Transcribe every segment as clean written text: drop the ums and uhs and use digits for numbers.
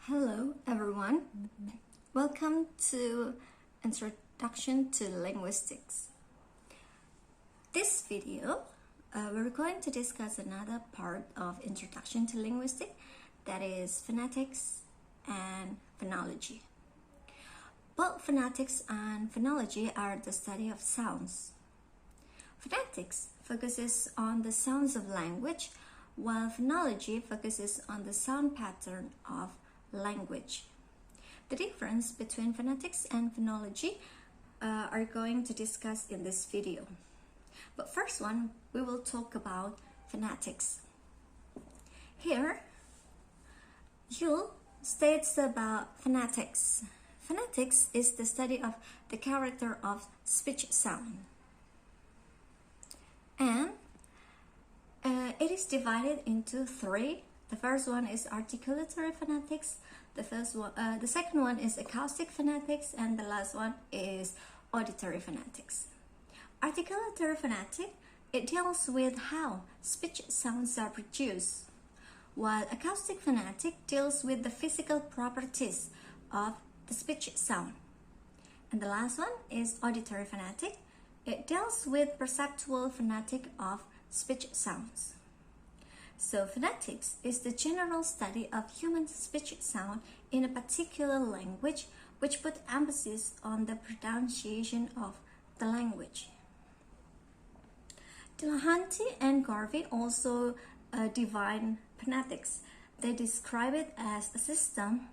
Hello everyone, welcome to Introduction to Linguistics. This video, we're going to discuss another part of Introduction to Linguistics, that is phonetics and phonology. Both phonetics and phonology are the study of sounds. Phonetics focuses on the sounds of language, while phonology focuses on the sound pattern of language. The difference between phonetics and phonology are going to discuss in this video. But first one, we will talk about phonetics. Here, Yule states about phonetics. Phonetics is the study of the character of speech sound. And it is divided into three. The first one is articulatory phonetics, the second one is acoustic phonetics, and the last one is auditory phonetics. Articulatory phonetic, it deals with how speech sounds are produced, while acoustic phonetic deals with the physical properties of the speech sound. And the last one is auditory phonetic. It deals with perceptual phonetic of speech sounds. So phonetics is the general study of human speech sound in a particular language, which put emphasis on the pronunciation of the language. Delahanty and Garvey also define phonetics. They describe it as a system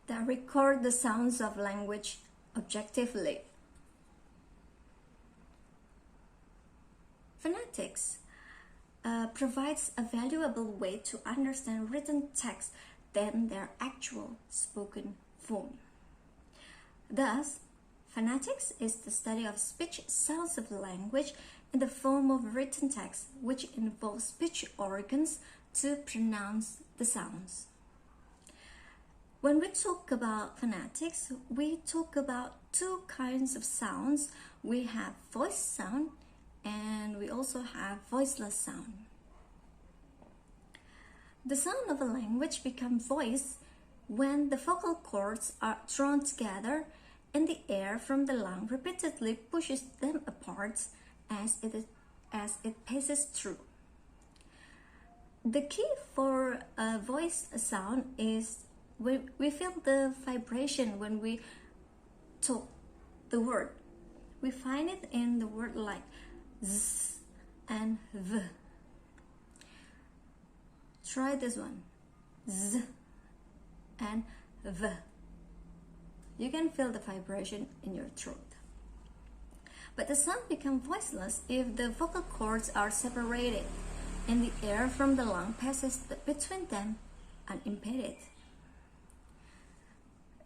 that records the sounds of language objectively. Phonetics provides a valuable way to understand written text than their actual spoken form. Thus, phonetics is the study of speech sounds of language in the form of written text, which involves speech organs to pronounce the sounds. When we talk about phonetics, we talk about two kinds of sounds. We have voice sound and we also have voiceless sound. The sound of a language becomes voice when the vocal cords are drawn together and the air from the lung repeatedly pushes them apart as it passes through. The key for a voice sound is when we feel the vibration when we talk the word. We find it in the word like z and v. Try this one, z and v. You can feel the vibration in your throat. But the sound becomes voiceless if the vocal cords are separated and the air from the lung passes between them unimpeded.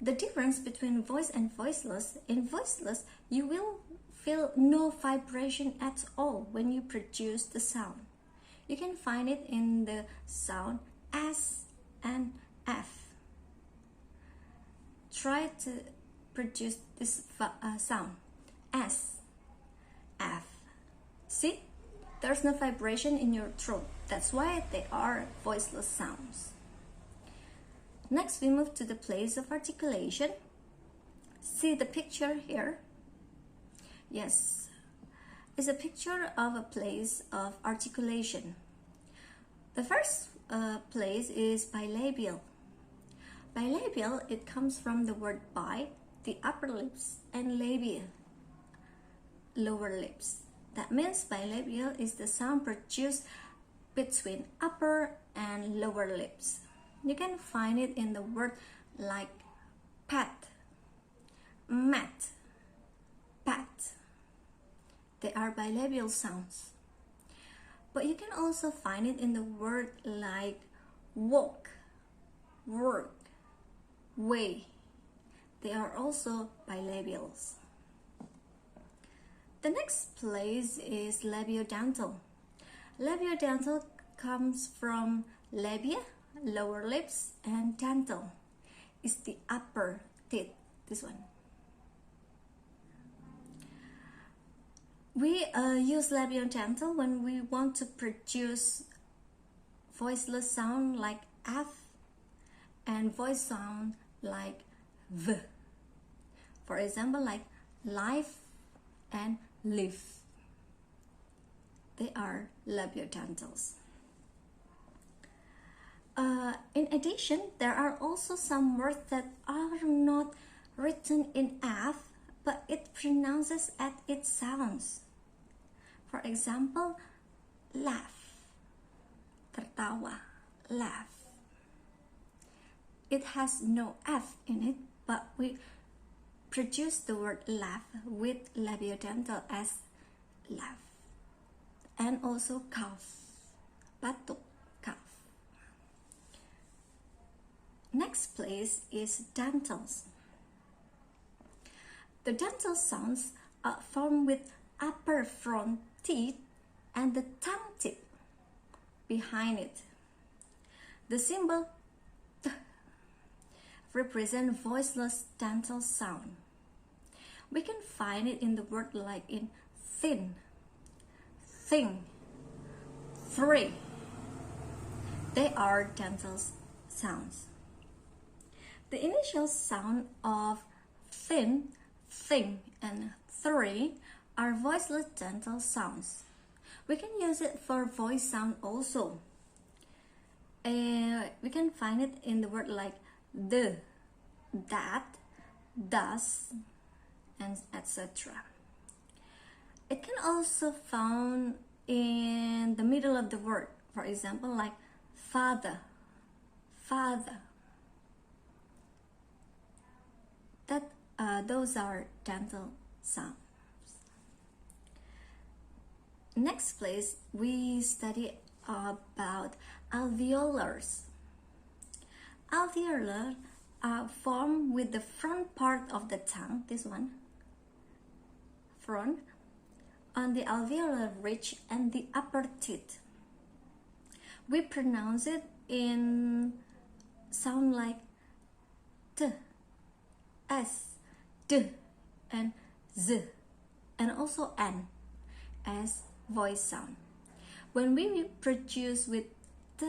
The difference between voice and voiceless: in voiceless, you will feel no vibration at all when you produce the sound. You can find it in the sound S and F. Try to produce this sound, S, F. See? There's no vibration in your throat. That's why they are voiceless sounds. Next, we move to the place of articulation. See the picture here? Yes, it's a picture of a place of articulation. The first place is bilabial. Bilabial, it comes from the word bi, the upper lips, and labia, lower lips. That means bilabial is the sound produced between upper and lower lips. You can find it in the word like pat, mat, pat. They are bilabial sounds. But you can also find it in the word like walk, work, way. They are also bilabials. The next place is labiodental. Labiodental comes from labia, lower lips, and dental is the upper teeth, this one. We use labiodental when we want to produce voiceless sound like F and voice sound like v. For example, like life and live. They are labiodentals. In addition, there are also some words that are not written in F, but it pronounces as it sounds. For example, laugh, tertawa, laugh. It has no F in it, but we produce the word laugh with labiodental as laugh. And also cough, batuk, cough. Next place is dentals. The dental sounds are formed with upper front teeth and the tongue tip behind it. The symbol T represents voiceless dental sound. We can find it in the word like in thin, thing, three. They are dental sounds. The initial sound of thin, thing, and three are voiceless dental sounds. We can use it for voice sound also. We can find it in the word like the, that, thus, and etc. It can also found in the middle of the word. For example, like father, father. Those are dental sounds. Next place, we study about alveolars. Alveolars are formed with the front part of the tongue, this one, front, on the alveolar ridge and the upper teeth. We pronounce it in sound like t, s, d, and z, and also n as voice sound. When we produce with t,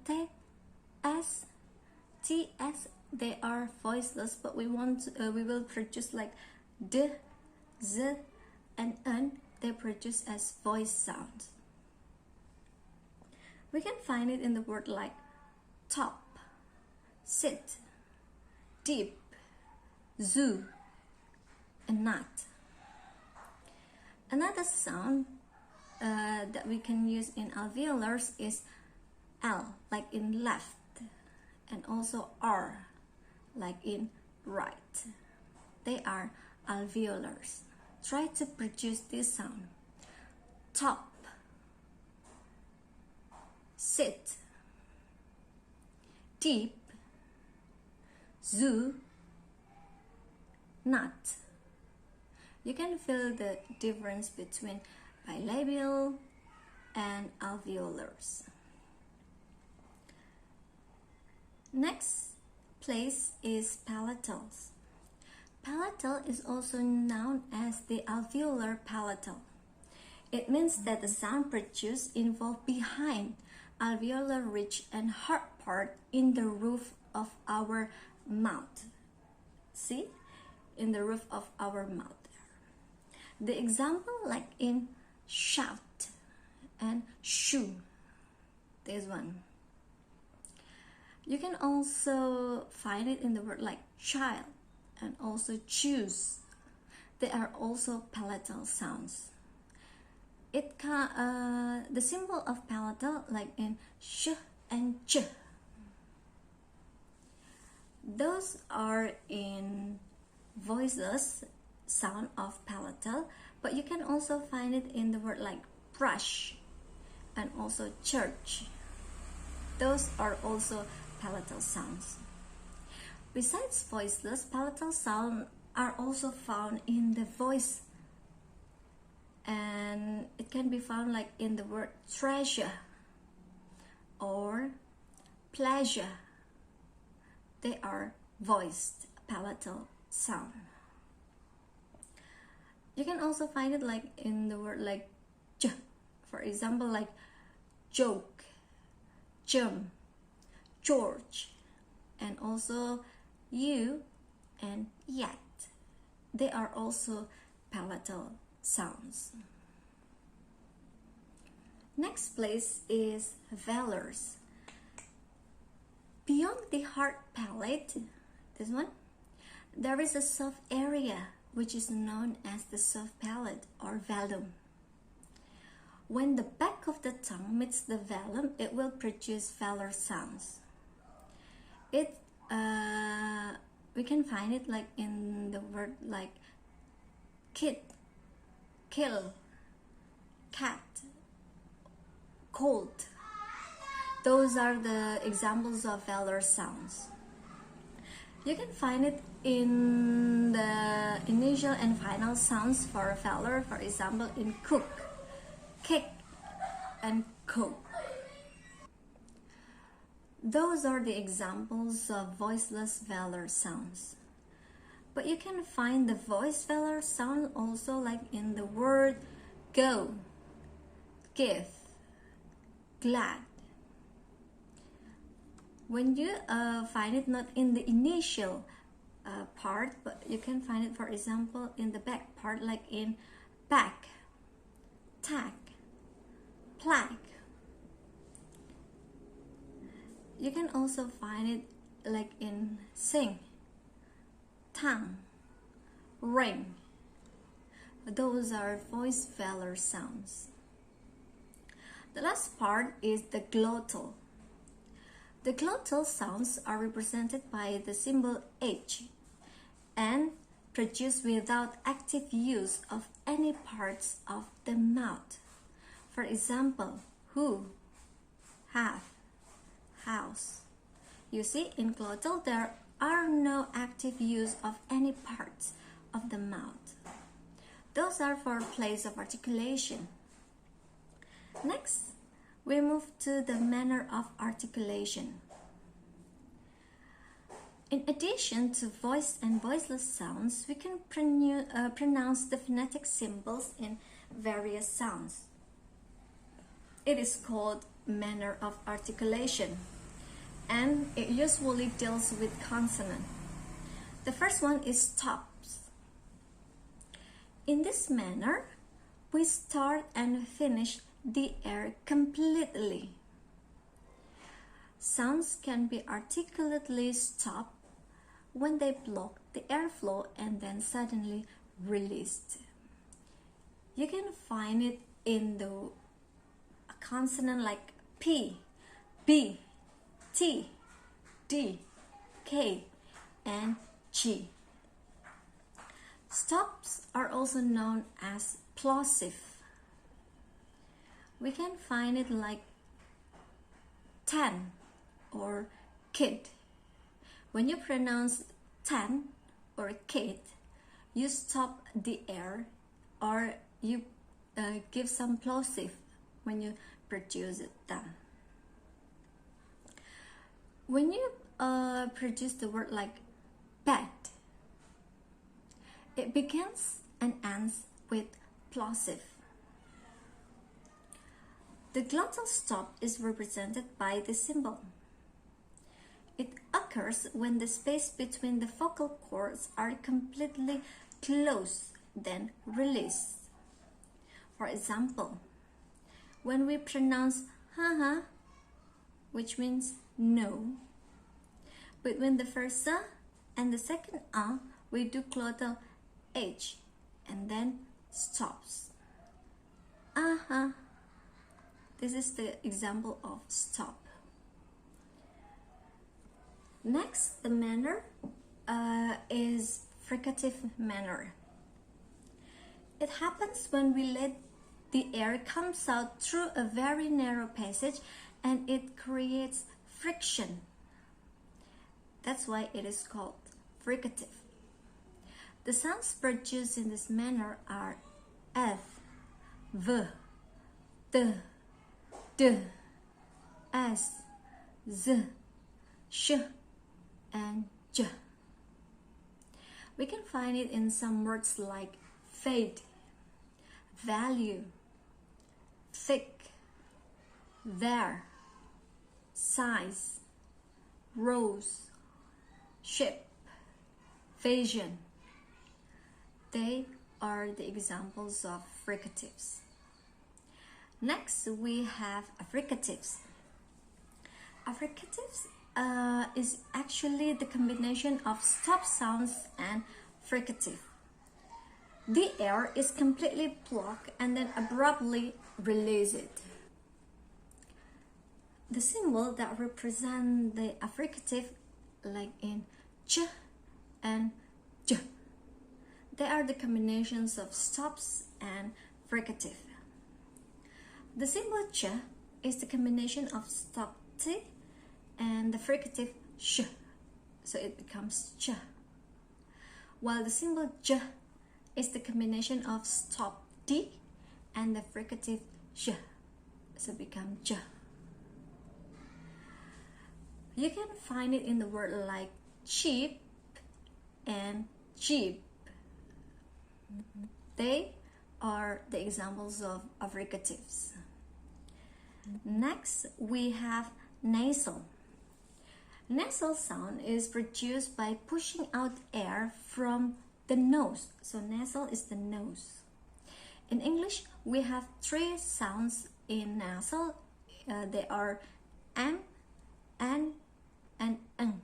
t, s, t, s, they are voiceless, but we will produce like d, z, and n. They produce as voice sounds. We can find it in the word like top, sit, deep, zoo, and not. Another sound that we can use in alveolars is L, like in left, and also R, like in right. They are alveolars. Try to produce this sound. Top, sit, deep, zoo, not. You can feel the difference between bilabial and alveolars. Next place is palatals. Palatal is also known as the alveolar palatal. It means that the sound produced involved behind alveolar ridge and hard part in the roof of our mouth. See? In the roof of our mouth. The example like in shout and shoe. This one. You can also find it in the word like child and also choose. They are also palatal sounds. The symbol of palatal like in sh and ch. Those are in voiceless sound of palatal, but you can also find it in the word like brush and also church. Those are also palatal sounds. Besides voiceless, palatal sounds are also found in the voice, and it can be found like in the word treasure or pleasure. They are voiced palatal sound. You can also find it like in the word like j, for example like joke, germ, George, and also you and yet. They are also palatal sounds. Next place is velars. Beyond the hard palate, this one, there is a soft area which is known as the soft palate or velum. When the back of the tongue meets the velum, it will produce velar sounds. We can find it like in the word like kid, kill, cat, cold. Those are the examples of velar sounds. You can find it in the initial and final sounds for velar, for example in cook, kick, and cope. Those are the examples of voiceless velar sounds. But you can find the voiced velar sound also like in the word go, give, glad. When you find it not in the initial part, but you can find it, for example, in the back part, like in back, tag, plaque. You can also find it like in sing, tongue, ring. Those are voice velar sounds. The last part is the glottal. The glottal sounds are represented by the symbol H and produced without active use of any parts of the mouth. For example, who, have, house. You see, in glottal there are no active use of any parts of the mouth. Those are for place of articulation. Next, we move to the manner of articulation. In addition to voiced and voiceless sounds, we can pronounce the phonetic symbols in various sounds. It is called manner of articulation, and it usually deals with consonant. The first one is stops. In this manner, we start and finish the air completely. Sounds can be articulately stopped when they block the airflow and then suddenly released. You can find it in the consonant like P, B, T, D, K, and G. Stops are also known as plosive. We can find it like tan or kid. When you pronounce tan or kid, you stop the air or you give some plosive when you produce it tan. When you produce the word like bed, it begins and ends with plosive. The glottal stop is represented by the symbol. It occurs when the space between the vocal cords are completely closed, then released. For example, when we pronounce ha-ha, which means no, between the first a and the second a, we do glottal H and then stops. Aha. This is the example of stop. Next, the manner is fricative manner. It happens when we let the air comes out through a very narrow passage and it creates friction. That's why it is called fricative. The sounds produced in this manner are F, V, T, D, S, Z, Sh, and J. We can find it in some words like fade, value, thick, there, size, rose, ship, vision. They are the examples of fricatives. Next, we have affricatives. Affricatives is actually the combination of stop sounds and fricative. The air is completely blocked and then abruptly released. The symbol that represent the affricative, like in ch and j, they are the combinations of stops and fricative. The symbol ch is the combination of stop t and the fricative sh, so it becomes ch. While the symbol j is the combination of stop d and the fricative sh, so it becomes j. You can find it in the word like cheap and jeep. They are the examples of affricatives. Next, we have nasal. Nasal sound is produced by pushing out air from the nose. So nasal is the nose. In English, we have three sounds in nasal. They are m, n, and ng.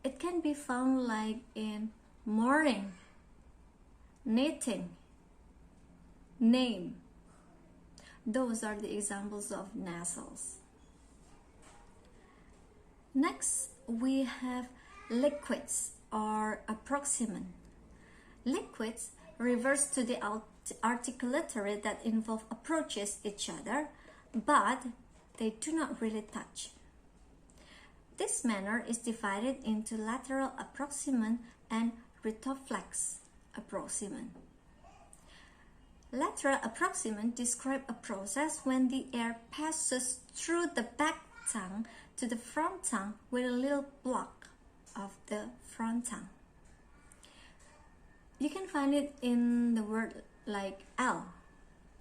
It can be found like in morning, knitting, name. Those are the examples of nasals. Next, we have liquids or approximant. Liquids refers to the articulatory that involve approaches each other, but they do not really touch. This manner is divided into lateral approximant and retroflex approximant. Lateral approximant describe a process when the air passes through the back tongue to the front tongue with a little block of the front tongue. You can find it in the word like L,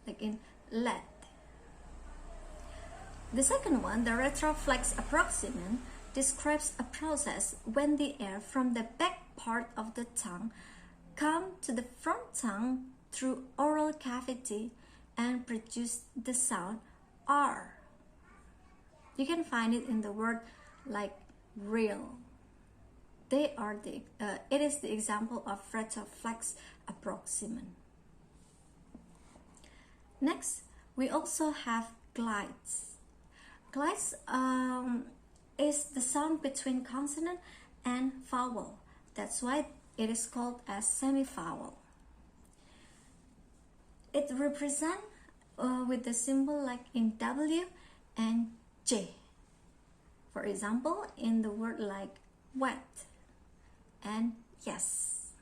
like in let. The second one, the retroflex approximant, describes a process when the air from the back part of the tongue comes to the front tongue through oral cavity and produce the sound R. You can find it in the word like real. They are it is the example of retroflex approximant. Next, we also have glides. Glides is the sound between consonant and vowel. That's why it is called as semi-vowel. It represents with the symbol like in W and J. For example, in the word like wet and yes.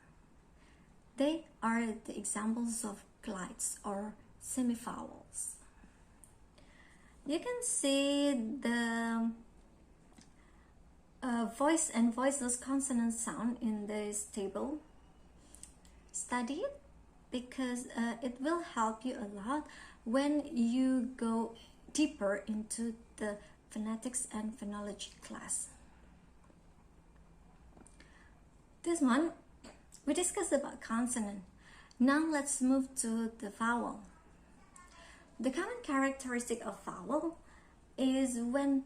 They are the examples of glides or semi-vowels. You can see the voice and voiceless consonant sound in this table. Study it because it will help you a lot when you go deeper into the phonetics and phonology class. This one, we discussed about consonant. Now let's move to the vowel. The common characteristic of vowel is when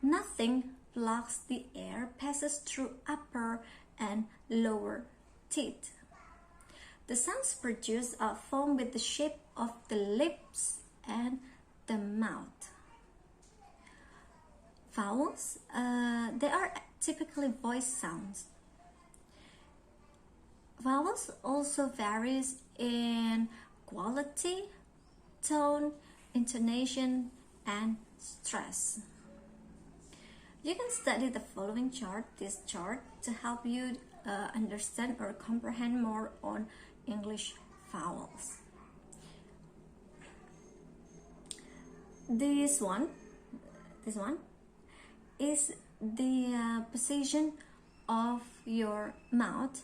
nothing blocks the air passes through upper and lower teeth. The sounds produced are formed with the shape of the lips and the mouth. Vowels, they are typically voice sounds. Vowels also varies in quality, tone, intonation, and stress. You can study the following chart, this chart, to help you understand or comprehend more on English vowels. This one is the position of your mouth,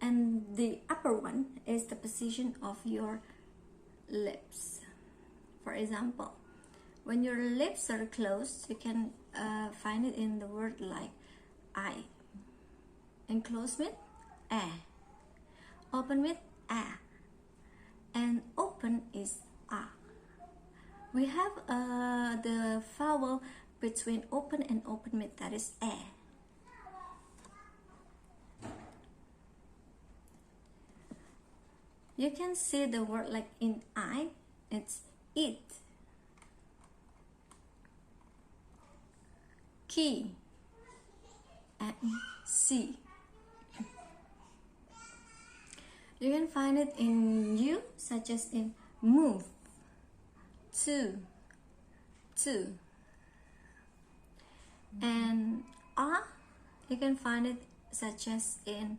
and the upper one is the position of your lips. For example, When your lips are closed, you can find it in the word like I. And close with a. Open with a. And open is a. We have the vowel between open and open mid, that is a. You can see the word like in I, it's eat, key, and see. You can find it in you, such as in move, to, and you can find it such as in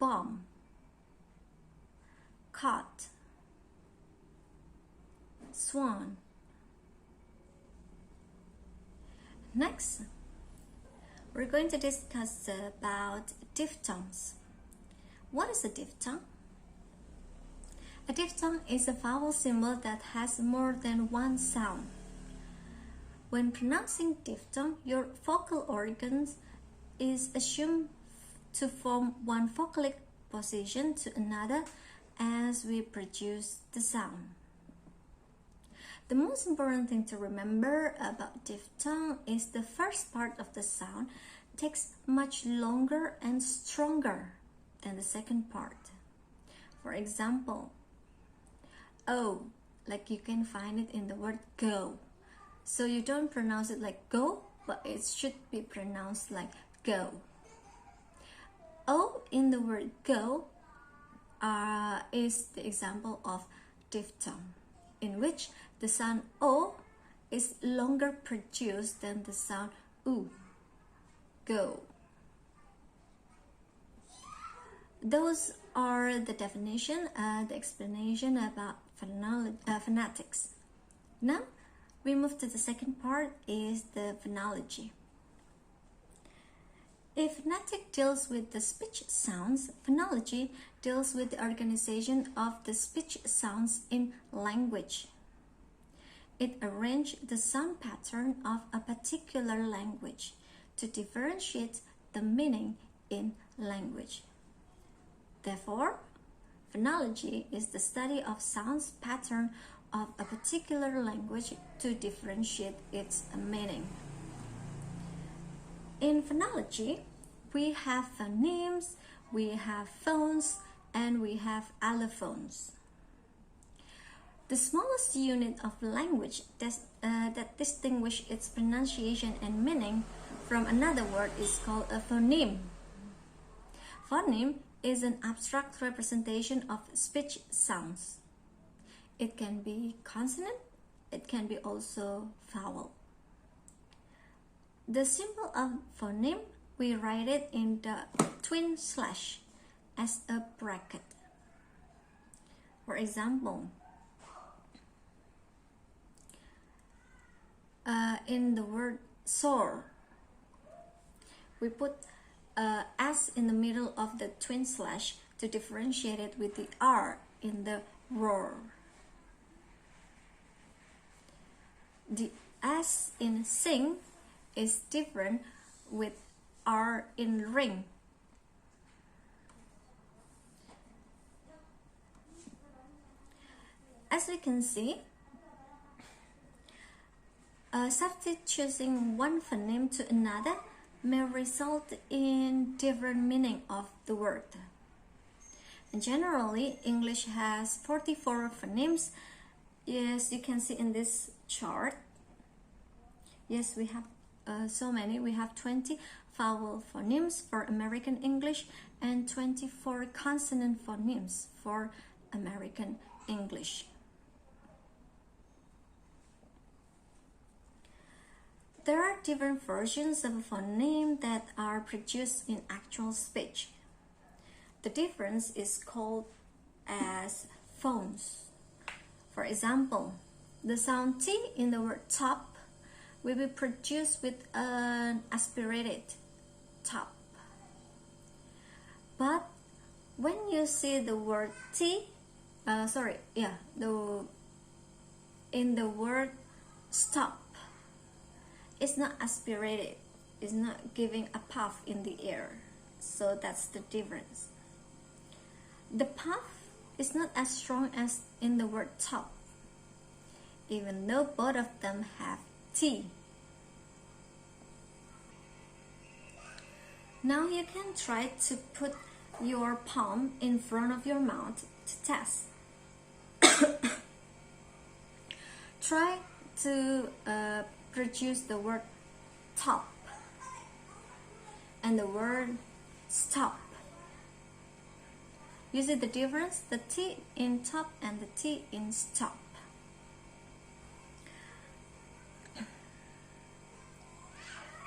bomb, caught, swan. Next, we're going to discuss about diphthongs. What is a diphthong? A diphthong is a vowel symbol that has more than one sound. When pronouncing diphthong, your vocal organs is assumed to form one vocalic position to another as we produce the sound. The most important thing to remember about diphthong is the first part of the sound takes much longer and stronger than the second part. For example, O, like you can find it in the word go. So you don't pronounce it like go, but it should be pronounced like go. O in the word go is the example of diphthong, in which the sound O is longer produced than the sound U, go. Those are the definition and the explanation about phonetics. Now, we move to the second part, is the phonology. If phonetic deals with the speech sounds, phonology deals with the organization of the speech sounds in language. It arranges the sound pattern of a particular language to differentiate the meaning in language. Therefore, phonology is the study of sounds pattern of a particular language to differentiate its meaning. In phonology, we have phonemes, we have phones, and we have allophones. The smallest unit of language that distinguishes its pronunciation and meaning from another word is called a phoneme. Phoneme is an abstract representation of speech sounds. It can be consonant, it can be also vowel. The symbol of phoneme, we write it in the twin slash as a bracket. For example, in the word soar, we put S in the middle of the twin slash to differentiate it with the R in the roar. The S in sing is different with R in ring. As we can see, substituting one phoneme to another may result in different meaning of the word. And generally, English has 44 phonemes. Yes, you can see in this chart. Yes, we have so many. We have 20 vowel phonemes for American English and 24 consonant phonemes for American English. There are different versions of a phoneme that are produced in actual speech. The difference is called as phones. For example, the sound T in the word top will be produced with an aspirated top. But when you see the word T, in the word stop. It's not aspirated. It's not giving a puff in the air. So that's the difference. The puff is not as strong as in the word top, even though both of them have T. Now you can try to put your palm in front of your mouth to test. Try to produce the word top and the word stop. You see the difference? The T in top and the T in stop.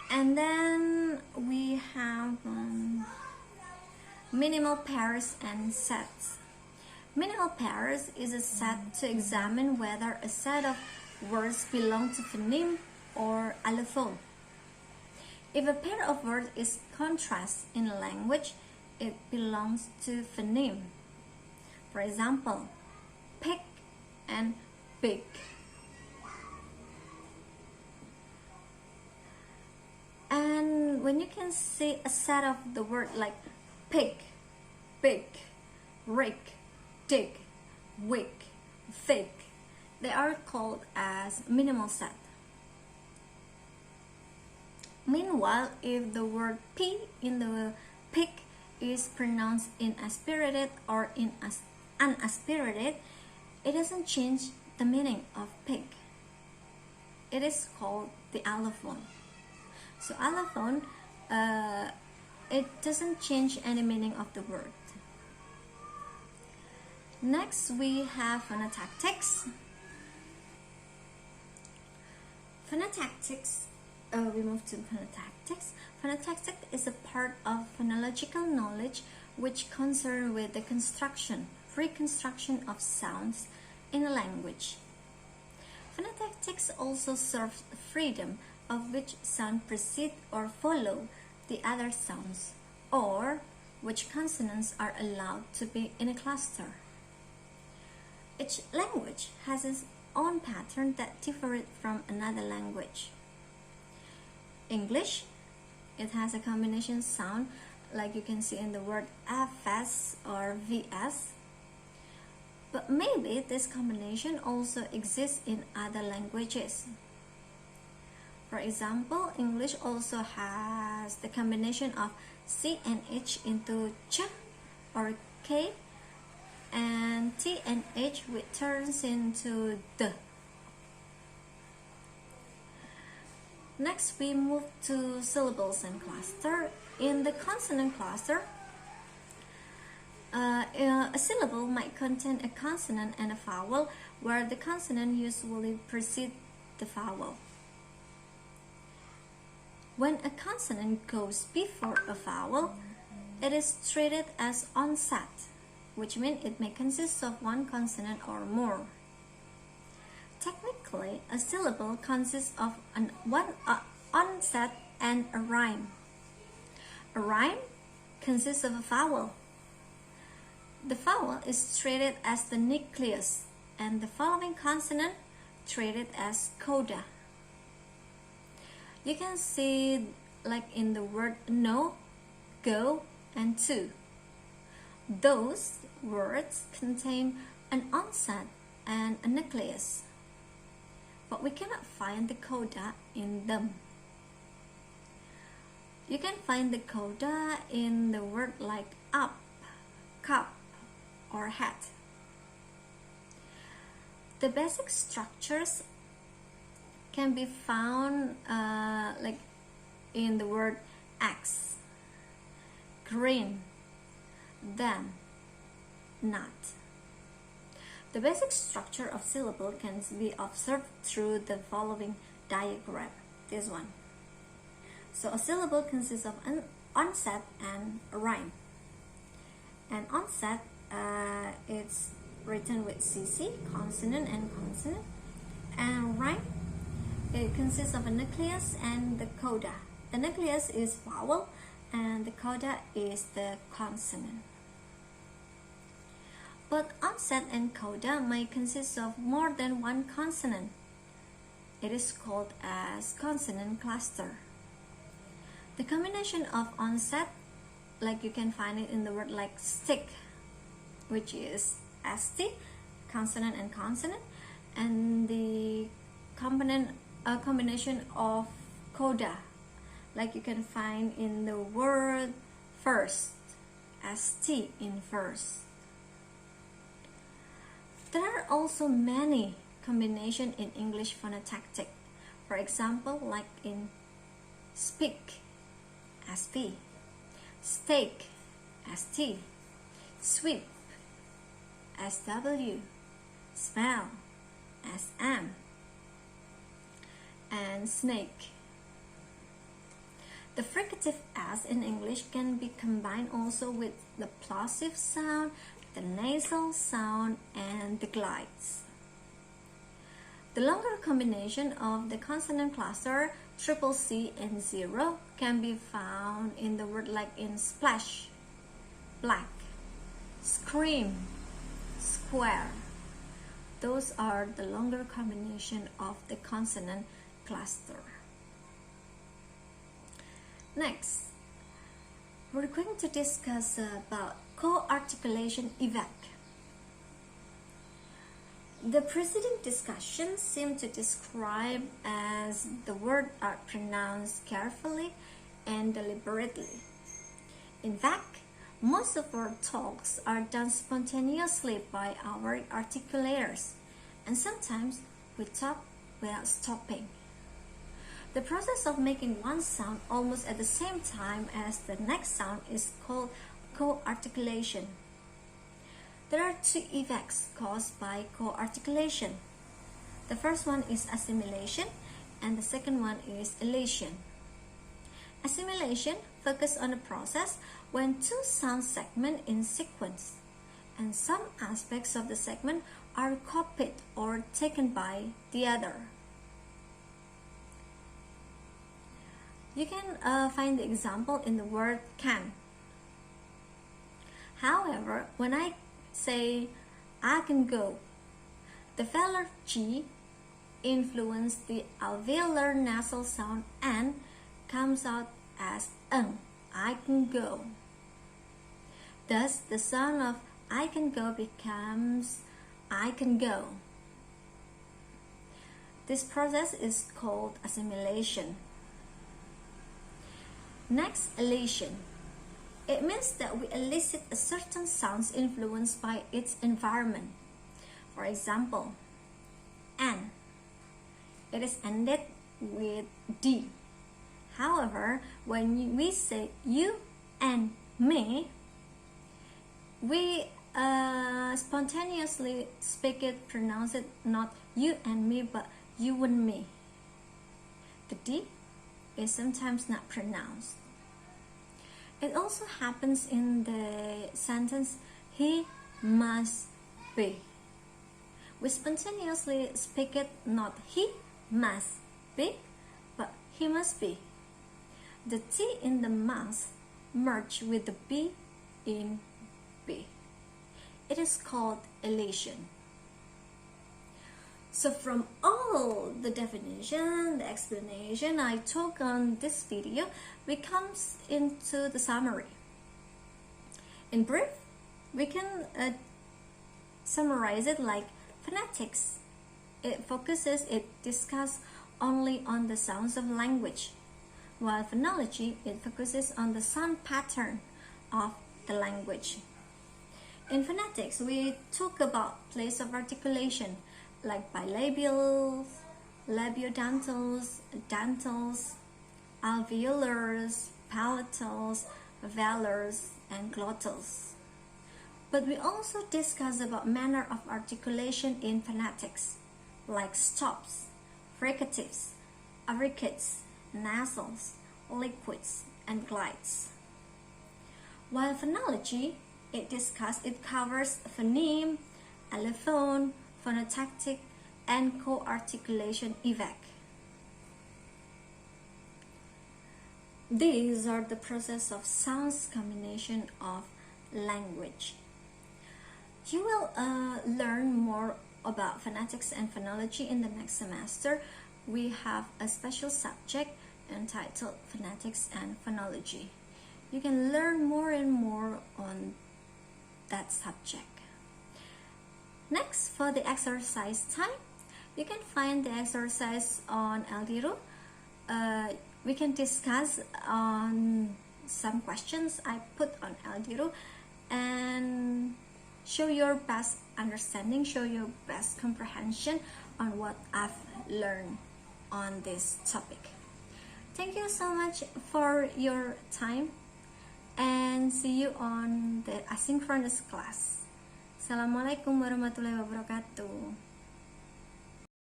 And then we have minimal pairs and sets. Minimal pairs is a set to examine whether a set of words belong to phoneme or allophone. If a pair of words is contrast in a language, it belongs to phoneme. For example, pick and big. And when you can see a set of the word like pick, big, rake, dig, wig, thick, they are called as minimal set. Meanwhile, if the word P in the pick is pronounced in aspirated or in unaspirated, it doesn't change the meaning of pig. It is called the allophone. So allophone, it doesn't change any meaning of the word. Next we have phonetics. We move to phonetics. Phonetics is a part of phonological knowledge which concerns with the reconstruction of sounds in a language. Phonetics also serves freedom of which sound precede or follow the other sounds, or which consonants are allowed to be in a cluster. Each language has its own pattern that differs from another language. English, it has a combination sound like you can see in the word fs or vs. But maybe this combination also exists in other languages. For example, English also has the combination of C and H into ch or k, and T and H which turns into the. Next, we move to syllables and cluster. In the consonant cluster, a syllable might contain a consonant and a vowel, where the consonant usually precedes the vowel. When a consonant goes before a vowel, it is treated as onset, which means it may consist of one consonant or more. Technically, a syllable consists of one onset and a rhyme. A rhyme consists of a vowel. The vowel is treated as the nucleus, and the following consonant treated as coda. You can see like in the word no, go, and to. Those words contain an onset and a nucleus, but we cannot find the coda in them. You can find the coda in the word like up, cup, or hat. The basic structures can be found like in the word X, green, then, not. The basic structure of syllable can be observed through the following diagram, this one. So a syllable consists of an onset and a rhyme. An onset, it's written with CC, consonant and consonant. And rhyme, it consists of a nucleus and the coda. The nucleus is vowel and the coda is the consonant. But onset and coda may consist of more than one consonant. It is called as consonant cluster. The combination of onset, like you can find it in the word like stick, which is st, consonant and consonant, and the combination of coda, like you can find in the word first, st in first. There are also many combinations in English phonetactic. For example, like in speak, sp, steak, st, sweep, sw, smell, sm, and snake. The fricative s in English can be combined also with the plosive sound, the nasal sound, and the glides. The longer combination of the consonant cluster triple C and zero can be found in the word like in splash, black, scream, square. Those are the longer combination of the consonant cluster. Next, we're going to discuss about co-articulation effect. The preceding discussions seem to describe as the words are pronounced carefully and deliberately. In fact, most of our talks are done spontaneously by our articulators, and sometimes we talk without stopping. The process of making one sound almost at the same time as the next sound is called co-articulation. There are two effects caused by co-articulation. The first one is assimilation, and the second one is elation. Assimilation focuses on a process when two sound segments in sequence, and some aspects of the segment are copied or taken by the other. You can find the example in the word can. However, when I say I can go, the velar G influences the alveolar nasal sound and comes out as I can go. Thus, the sound of I can go becomes I can go. This process is called assimilation. Next, elation. It means that we elicit a certain sound influenced by its environment. For example, an. It is ended with D. However, when we say you and me, we spontaneously speak it, pronounce it not you and me, but you and me. The D is sometimes not pronounced. It also happens in the sentence, he must be. We spontaneously speak it not he must be, but he must be. The T in the must merge with the B in be. It is called elation. So from all the definition, the explanation I took on this video, we come into the summary. In brief, we can summarize it like phonetics. It discusses only on the sounds of language, while phonology, it focuses on the sound pattern of the language. In phonetics, we talk about place of articulation, like bilabials, labiodentals, dentals, alveolars, palatals, velars, and glottals. But we also discuss about manner of articulation in phonetics, like stops, fricatives, affricates, nasals, liquids, and glides. While phonology, it covers phoneme, allophone, phonotactic, and co-articulation effect. These are the process of sounds combination of language. You will learn more about phonetics and phonology in the next semester, we have a special subject entitled Phonetics and Phonology. You can learn more and more on that subject. Next, for the exercise time, you can find the exercise on LDRU. We can discuss on some questions I put on LDRU and show your best understanding, show your best comprehension on what I've learned on this topic. Thank you so much for your time and see you on the asynchronous class. Assalamualaikum warahmatullahi wabarakatuh.